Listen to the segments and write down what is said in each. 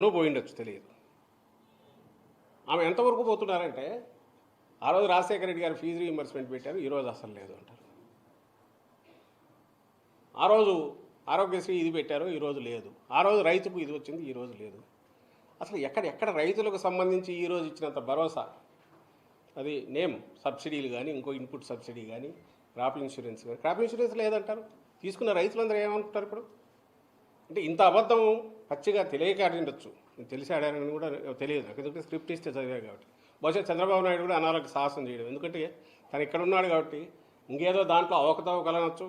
పోయిండొచ్చు తెలియదు. ఆమె ఎంతవరకు పోతున్నారంటే ఆ రోజు రాజశేఖర రెడ్డి గారు ఫీజు రీయింబర్స్మెంట్ పెట్టారు, ఈరోజు అసలు లేదు అంటారు. ఆ రోజు ఆరోగ్యశ్రీ ఇది పెట్టారు, ఈరోజు లేదు. ఆ రోజు రైతుకు ఇది వచ్చింది, ఈరోజు లేదు. అసలు ఎక్కడ రైతులకు సంబంధించి ఈరోజు ఇచ్చినంత భరోసా, అది నేమ్ సబ్సిడీలు కానీ, ఇంకో ఇన్పుట్ సబ్సిడీ కానీ, క్రాప్ ఇన్సూరెన్స్ కానీ, క్రాప్ ఇన్సూరెన్స్ లేదంటారు. తీసుకున్న రైతులందరూ ఏమనుకుంటారు ఇప్పుడు? అంటే ఇంత అబద్ధం పచ్చిగా తెలియక ఆడిండొచ్చు, తెలిసి ఆడారని కూడా తెలియదు నాకు, ఎందుకంటే స్క్రిప్ట్ ఇస్తే చదివా కాబట్టి. బహుశా చంద్రబాబు నాయుడు కూడా అనారోగ్య సాహసం చేయడం, ఎందుకంటే తను ఇక్కడ ఉన్నాడు కాబట్టి ఇంకేదో దాంట్లో అవకతవకలనొచ్చు,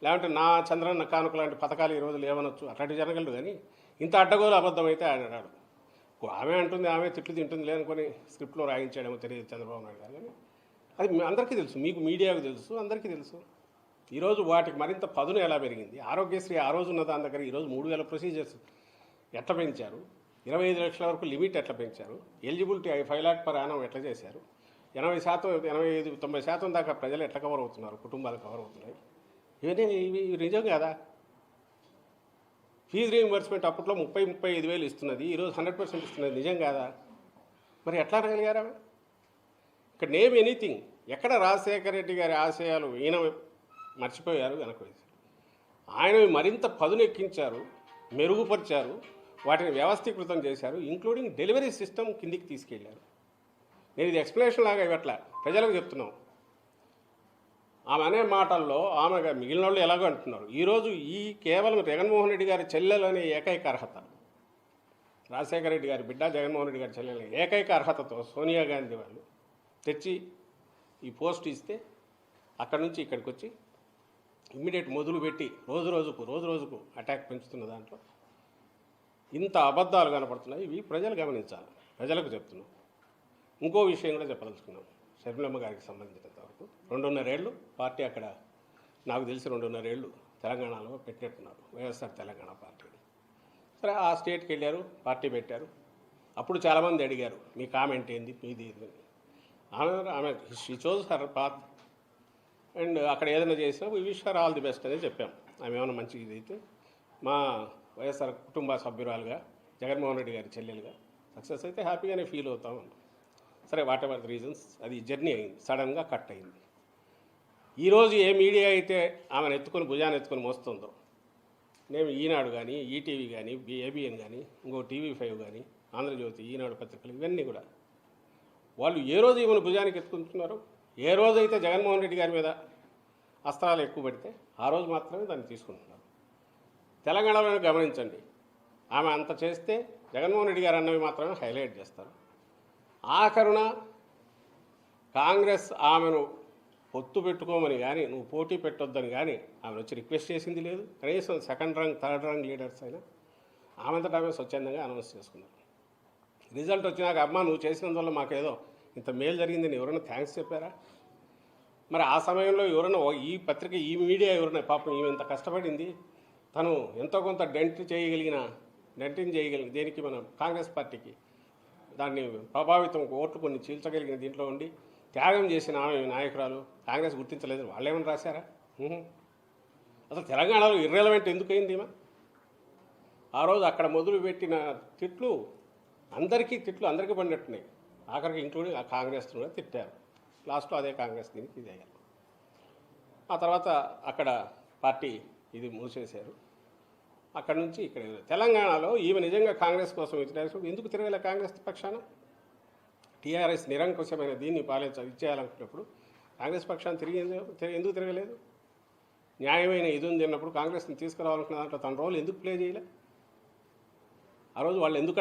లేదంటే నా చంద్రన్న కానుక లాంటి పథకాలు ఈరోజు లేవనొచ్చు, అట్లాంటివి జరగలడు. కానీ ఇంత అడ్డగోలు అబద్ధం అయితే ఆడాడు. ఆమె అంటుంది, ఆమె తిట్లు తింటుంది లేదనుకొని స్క్రిప్ట్లో రాయించాడేమో తెలియదు చంద్రబాబు నాయుడు గారు. కానీ అది అందరికీ తెలుసు, మీకు మీడియాకు తెలుసు, అందరికీ తెలుసు. ఈరోజు వాటికి మరింత పదును ఎలా పెరిగింది. ఆరోగ్యశ్రీ ఆ రోజు ఉన్న దాని దగ్గర ఈరోజు 3000 ప్రొసీజర్స్ ఎట్లా పెంచారు, 25 లక్షల వరకు లిమిట్ ఎట్లా పెంచారు, ఎలిజిబిలిటీ 5 లాక్ పర్ యానం ఎట్లా చేశారు, 80%, 85, 90% దాకా ప్రజలు ఎట్లా కవర్ అవుతున్నారు, కుటుంబాలు కవర్ అవుతున్నాయి. ఇవన్నీ ఇవి నిజం కాదా? ఫీజు రీయింబర్స్మెంట్ అప్పట్లో 30-35 వేలు ఇస్తున్నది, ఈరోజు 100% ఇస్తున్నది, నిజం కాదా? మరి ఎట్లా అనగలిగారా? ఇక్కడ నేమ్ ఎనీథింగ్. ఎక్కడ రాజశేఖర రెడ్డి గారి ఆశయాలు ఈయన మర్చిపోయారు, వెనక్కి వేశారు. ఆయన మరింత పదునెక్కించారు, మెరుగుపరిచారు, వాటిని వ్యవస్థీకృతం చేశారు, ఇంక్లూడింగ్ డెలివరీ సిస్టమ్ కిందికి తీసుకెళ్లారు. నేను ఇది ఎక్స్ప్లెనేషన్ లాగా ఇవ్వట్లా, ప్రజలకు చెప్తున్నాం. ఆమె అనే మాటల్లో ఆమె మిగిలిన వాళ్ళు ఎలాగో అంటున్నారు. ఈరోజు కేవలం జగన్మోహన్ రెడ్డి గారి చెల్లెలు అనే ఏకైక అర్హత, రాజశేఖర రెడ్డి గారి బిడ్డ జగన్మోహన్ రెడ్డి గారి చెల్లెలు ఏకైక అర్హతతో సోనియా గాంధీ వాళ్ళు తెచ్చి ఈ పోస్ట్ ఇస్తే అక్కడి నుంచి ఇక్కడికి వచ్చి ఇమ్మీడియట్ మొదలు పెట్టి రోజు రోజుకు అటాక్ పెంచుతున్న దాంట్లో ఇంత అబద్ధాలు కనపడుతున్నాయి. ఇవి ప్రజలు గమనించాలి, ప్రజలకు చెప్తున్నాం. ఇంకో విషయం కూడా చెప్పదలుచుకున్నాం. షర్మిలమ్మ గారికి సంబంధించినంత వరకు 2.5 ఏళ్ళు పార్టీ అక్కడ, నాకు తెలిసి 2.5 ఏళ్ళు తెలంగాణలో పెట్టినట్టున్నారు, వైఎస్ఆర్ తెలంగాణ పార్టీ. సరే, ఆ స్టేట్కి వెళ్ళారు, పార్టీ పెట్టారు. అప్పుడు చాలామంది అడిగారు, మీ కామెంట్ ఏంది, మీది ఏంది. ఆమె she chose her path and అక్కడ ఏదైనా చేసినా we wish her all the best అనేది చెప్పాం. ఆమె ఏమైనా మంచి ఇదైతే మా వైఎస్ఆర్ కుటుంబ సభ్యురాలుగా, జగన్మోహన్ రెడ్డి గారి చెల్లెలుగా సక్సెస్ అయితే హ్యాపీగానే ఫీల్ అవుతాం. సరే, వాట్ ఎవర్ రీజన్స్, అది జర్నీ అయింది, సడన్గా కట్ అయింది. ఈరోజు ఏ మీడియా అయితే ఆమెను భుజాన్ని ఎత్తుకొని మోస్తుందో, నేను ఈనాడు కానీ, ఈటీవీ కానీ, ఏబిఎన్ కానీ, ఇంకో TV5 కానీ, ఆంధ్రజ్యోతి, ఈనాడు పత్రికలు, ఇవన్నీ కూడా వాళ్ళు ఏ రోజు ఈమెను భుజానికి ఎత్తుకుంటున్నారు, ఏ రోజైతే జగన్మోహన్ రెడ్డి గారి మీద అస్త్రాలు ఎక్కువ పడితే ఆ రోజు మాత్రమే దాన్ని తీసుకుంటున్నారు. తెలంగాణలో గమనించండి, ఆమె అంత చేస్తే జగన్మోహన్ రెడ్డి గారు అన్నవి మాత్రమే హైలైట్ చేస్తారు. ఆఖరున కాంగ్రెస్ ఆమెను పొత్తు పెట్టుకోమని కానీ, నువ్వు పోటీ పెట్టొద్దని కానీ ఆమెను వచ్చి రిక్వెస్ట్ చేసింది లేదు. కనీసం 2nd rank 3rd rank leaders అయినా ఆమెంతటా ఆమె స్వచ్ఛందంగా అనౌన్స్ చేసుకున్నారు. రిజల్ట్ వచ్చినాక, అమ్మ నువ్వు చేసినందువల్ల మాకేదో ఇంత మేలు జరిగిందని ఎవరైనా థ్యాంక్స్ చెప్పారా? మరి ఆ సమయంలో ఎవరైనా ఈ పత్రిక, ఈ మీడియా ఎవరైనా, పాపం ఈమె ఇంత కష్టపడింది, తను ఎంతో కొంత డెంటింగ్ చేయగలిగిన దేనికి, మన కాంగ్రెస్ పార్టీకి దాన్ని ప్రభావితం, ఓట్లు కొన్ని చీల్చగలిగిన దీంట్లో ఉండి త్యాగం చేసిన ఆమె నాయకురాలు కాంగ్రెస్ గుర్తించలేదు. వాళ్ళేమని రాశారా? అసలు తెలంగాణలో ఇర్రెలవెంట్ ఎందుకు అయింది ఈమె? ఆ రోజు అక్కడ మొదలుపెట్టిన తిట్లు అందరికీ పడినట్టున్నాయి. ఆఖరికి ఇంక్లూడింగ్ ఆ కాంగ్రెస్ కూడా తిట్టారు. లాస్ట్లో అదే కాంగ్రెస్ దీనికి ఇది అయ్యారు. ఆ తర్వాత అక్కడ పార్టీ ఇది మూసేశారు. అక్కడ నుంచి ఇక్కడ తెలంగాణలో ఈమె నిజంగా కాంగ్రెస్ కోసం ఎందుకు తిరగలే కాంగ్రెస్ పక్షాన? టీఆర్ఎస్ నిరంకుశమైన దీన్ని ఇచ్చేయాలనుకున్నప్పుడు కాంగ్రెస్ పక్షాన్ని ఎందుకు తిరగలేదు? న్యాయమైన ఇది ఉంది అన్నప్పుడు కాంగ్రెస్ని తీసుకురావాలనుకున్న దాంట్లో తన రోల్ ఎందుకు ప్లే చేయలే? ఆ రోజు వాళ్ళు ఎందుకు